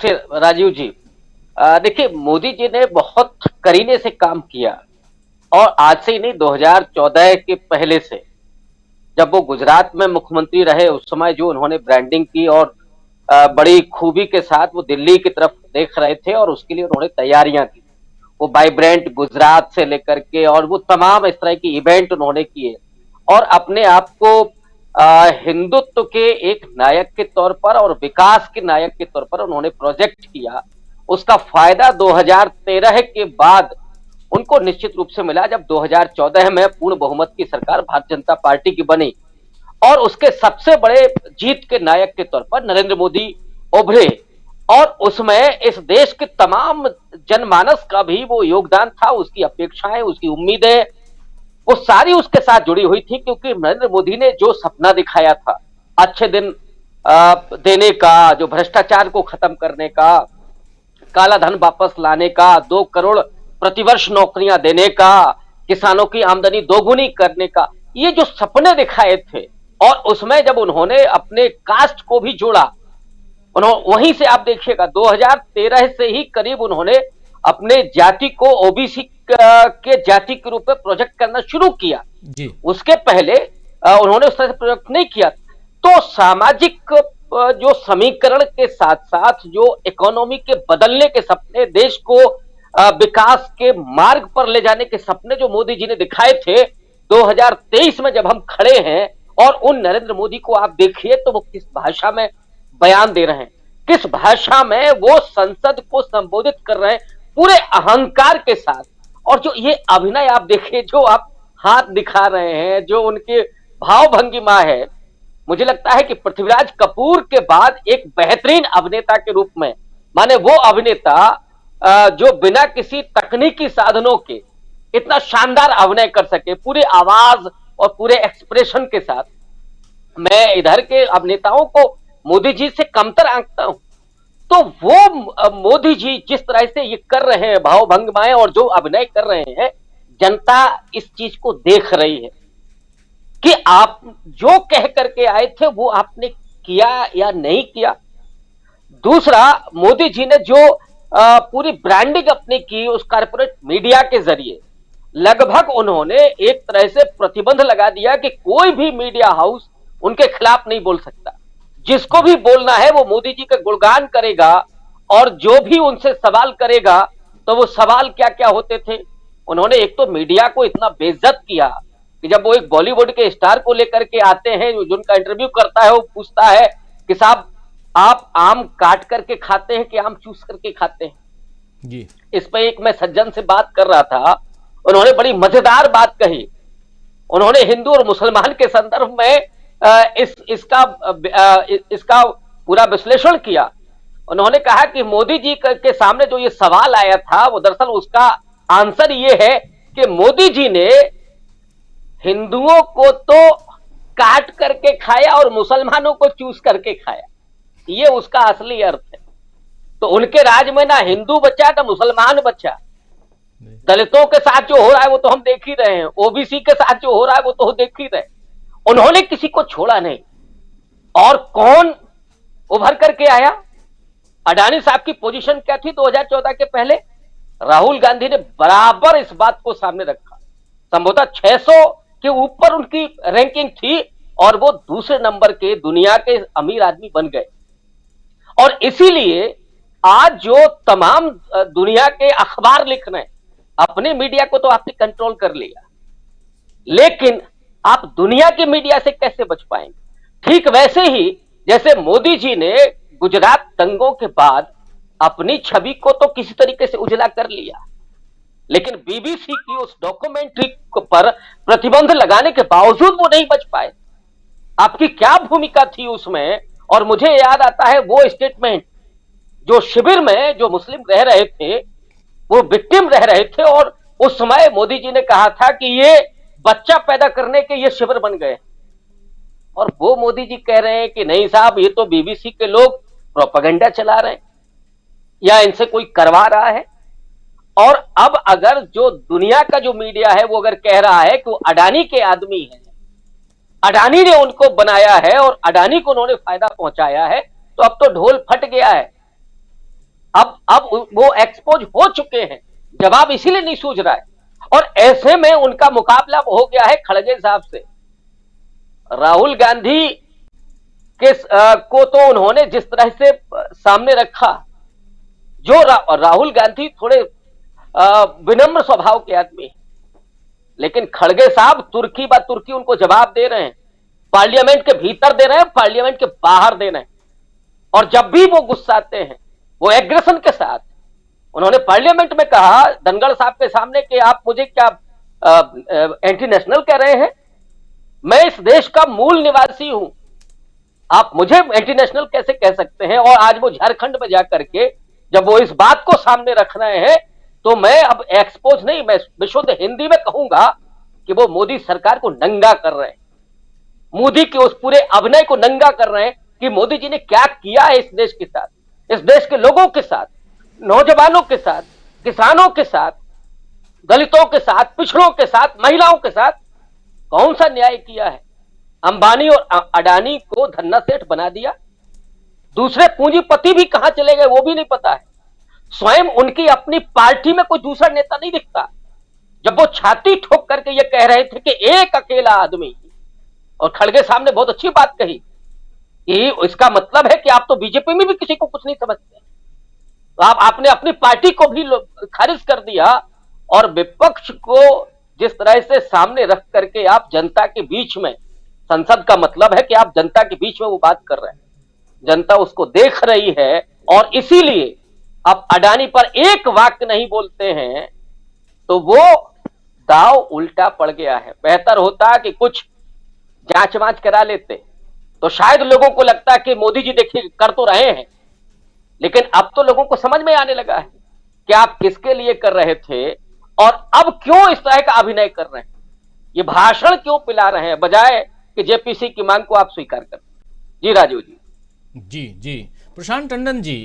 से राजीव जी, देखिए मोदी जी ने बहुत करीने से काम किया और आज से ही नहीं, 2014 के पहले से जब वो गुजरात में मुख्यमंत्री रहे उस समय जो उन्होंने ब्रांडिंग की और बड़ी खूबी के साथ वो दिल्ली की तरफ देख रहे थे और उसके लिए उन्होंने तैयारियां की। वो वाइब्रेंट गुजरात से लेकर के और वो तमाम इस तरह की इवेंट उन्होंने किए और अपने आप को हिंदुत्व के एक नायक के तौर पर और विकास के नायक के तौर पर उन्होंने प्रोजेक्ट किया। उसका फायदा 2013 के बाद उनको निश्चित रूप से मिला जब 2014 में पूर्ण बहुमत की सरकार भारतीय जनता पार्टी की बनी और उसके सबसे बड़े जीत के नायक के तौर पर नरेंद्र मोदी उभरे और उसमें इस देश के तमाम जनमानस का भी वो योगदान था, उसकी अपेक्षाएं, उसकी उम्मीदें, वो सारी उसके साथ जुड़ी हुई थी क्योंकि नरेंद्र मोदी ने जो सपना दिखाया था अच्छे दिन देने का, जो भ्रष्टाचार को खत्म करने का, काला धन वापस लाने का, 2 करोड़ प्रतिवर्ष नौकरियां देने का, किसानों की आमदनी दोगुनी करने का, ये जो सपने दिखाए थे और उसमें जब उन्होंने अपने कास्ट को भी जोड़ा, उन्होंने वहीं से आप देखिएगा 2013 से ही करीब उन्होंने अपने जाति को ओबीसी के जाति के रूप में प्रोजेक्ट करना शुरू किया जी। उसके पहले उन्होंने उस तरह से प्रोजेक्ट नहीं किया। तो सामाजिक जो समीकरण के साथ साथ जो इकोनॉमी के बदलने के सपने, देश को विकास के मार्ग पर ले जाने के सपने जो मोदी जी ने दिखाए थे 2023 में जब हम खड़े हैं और उन नरेंद्र मोदी को आप देखिए तो वो किस भाषा में बयान दे रहे हैं, किस भाषा में वो संसद को संबोधित कर रहे हैं पूरे अहंकार के साथ। और जो ये अभिनय आप देखिए, जो आप हाथ दिखा रहे हैं, जो उनके भाव भंगिमा है, मुझे लगता है कि पृथ्वीराज कपूर के बाद एक बेहतरीन अभिनेता के रूप में, माने वो अभिनेता जो बिना किसी तकनीकी साधनों के इतना शानदार अभिनय कर सके पूरी आवाज और पूरे एक्सप्रेशन के साथ। मैं इधर के अभिनेताओं को मोदी जी से कमतर आंकता हूं, तो वो मोदी जी जिस तरह से ये कर रहे हैं भाव भंगिमाएं और जो अभिनय कर रहे हैं, जनता इस चीज को देख रही है कि आप जो कह करके आए थे वो आपने किया या नहीं किया। दूसरा, मोदी जी ने जो पूरी ब्रांडिंग अपनी की उस कारपोरेट मीडिया के जरिए, लगभग उन्होंने एक तरह से प्रतिबंध लगा दिया कि कोई भी मीडिया हाउस उनके खिलाफ नहीं बोल सकता। जिसको भी बोलना है वो मोदी जी का गुणगान करेगा और जो भी उनसे सवाल करेगा तो वो सवाल क्या क्या होते थे। उन्होंने एक तो मीडिया को इतना बेइज्जत किया कि जब वो एक बॉलीवुड के स्टार को लेकर के आते हैं, जो उनका इंटरव्यू करता है, वो पूछता है कि साहब आप आम काट करके खाते हैं कि आम चूस करके खाते हैं जी। इस पे एक मैं सज्जन से बात कर रहा था, उन्होंने बड़ी मजेदार बात कही। उन्होंने हिंदू और मुसलमान के संदर्भ में इसका पूरा विश्लेषण किया। उन्होंने कहा कि मोदी जी के सामने जो ये सवाल आया था वो दरअसल उसका आंसर ये है कि मोदी जी ने हिंदुओं को तो काट करके खाया और मुसलमानों को चूस करके खाया, ये उसका असली अर्थ है। तो उनके राज में ना हिंदू बचा ना मुसलमान बचा। दलितों के साथ जो हो रहा है वो तो हम देख ही रहे हैं, ओबीसी के साथ जो हो रहा है वो तो देख ही रहे हैं। उन्होंने किसी को छोड़ा नहीं। और कौन उभर करके आया? अडानी साहब की पोजीशन क्या थी 2014 के पहले? राहुल गांधी ने बराबर इस बात को सामने रखा। संभवतः 600 के ऊपर उनकी रैंकिंग थी और वो दूसरे नंबर के दुनिया के अमीर आदमी बन गए। और इसीलिए आज जो तमाम दुनिया के अखबार लिख रहे हैं, अपने मीडिया को तो आपने कंट्रोल कर लिया, लेकिन आप दुनिया की मीडिया से कैसे बच पाएंगे? ठीक वैसे ही जैसे मोदी जी ने गुजरात दंगों के बाद अपनी छवि को तो किसी तरीके से उजला कर लिया, लेकिन बीबीसी की उस डॉक्यूमेंट्री पर प्रतिबंध लगाने के बावजूद वो नहीं बच पाए। आपकी क्या भूमिका थी उसमें? और मुझे याद आता है वो स्टेटमेंट जो शिविर में जो मुस्लिम रह रहे थे, वो विक्टिम रह रहे थे, और उस समय मोदी जी ने कहा था कि ये बच्चा पैदा करने के ये शिविर बन गए। और वो मोदी जी कह रहे हैं कि नहीं साहब, ये तो बीबीसी के लोग प्रोपेगेंडा चला रहे हैं या इनसे कोई करवा रहा है। और अब अगर जो दुनिया का जो मीडिया है वो अगर कह रहा है कि वो अडानी के आदमी है, अडानी ने उनको बनाया है और अडानी को उन्होंने फायदा पहुंचाया है, तो अब तो ढोल फट गया है। अब वो एक्सपोज हो चुके हैं, जवाब इसीलिए नहीं सूझ रहा है। और ऐसे में उनका मुकाबला हो गया है खड़गे साहब से। राहुल गांधी को तो उन्होंने जिस तरह से सामने रखा, जो राहुल गांधी थोड़े विनम्र स्वभाव के आदमी हैं, लेकिन खड़गे साहब तुर्की बा तुर्की उनको जवाब दे रहे हैं, पार्लियामेंट के भीतर दे रहे हैं, पार्लियामेंट के बाहर दे रहे हैं। और जब भी वो गुस्साते हैं वो एग्रेशन के साथ, उन्होंने पार्लियामेंट में कहा धनखड़ साहब के सामने कि आप मुझे क्या एंटी नेशनल कह रहे हैं, मैं इस देश का मूल निवासी हूं, आप मुझे एंटी नेशनल कैसे कह सकते हैं। और आज वो झारखंड में जाकर के जब वो इस बात को सामने रख रहे हैं, तो मैं अब एक्सपोज नहीं, मैं विशुद्ध हिंदी में कहूंगा कि वो मोदी सरकार को नंगा कर रहे हैं, मोदी के उस पूरे अभिनय को नंगा कर रहे हैं कि मोदी जी ने क्या किया है इस देश के साथ, इस देश के लोगों के साथ, नौजवानों के साथ, किसानों के साथ, दलितों के साथ, पिछड़ों के साथ, महिलाओं के साथ कौन सा न्याय किया है। अंबानी और अडानी को धन्ना सेठ बना दिया, दूसरे पूंजीपति भी कहां चले गए वो भी नहीं पता है। स्वयं उनकी अपनी पार्टी में कोई दूसरा नेता नहीं दिखता। जब वो छाती ठोक करके ये कह रहे थे कि एक अकेला आदमी, और खड़गे साहब ने बहुत अच्छी बात कही कि इसका मतलब है कि आप तो बीजेपी में भी किसी को कुछ नहीं समझते, तो आपने अपनी पार्टी को भी खारिज कर दिया। और विपक्ष को जिस तरह से सामने रख करके आप जनता के बीच में, संसद का मतलब है कि आप जनता के बीच में वो बात कर रहे हैं, जनता उसको देख रही है, और इसीलिए अब अडानी पर एक वाक्य नहीं बोलते हैं तो वो दाव उल्टा पड़ गया है। बेहतर होता कि कुछ जांच वांच करा लेते तो शायद लोगों को लगता कि मोदी जी देखिए कर तो रहे हैं, लेकिन अब तो लोगों को समझ में आने लगा है कि आप किसके लिए कर रहे थे और अब क्यों इस तरह का अभिनय कर रहे हैं, ये भाषण क्यों पिला रहे हैं, बजाय कि जेपीसी की मांग को आप स्वीकार करें। जी राजीव जी। जी जी, प्रशांत टंडन जी,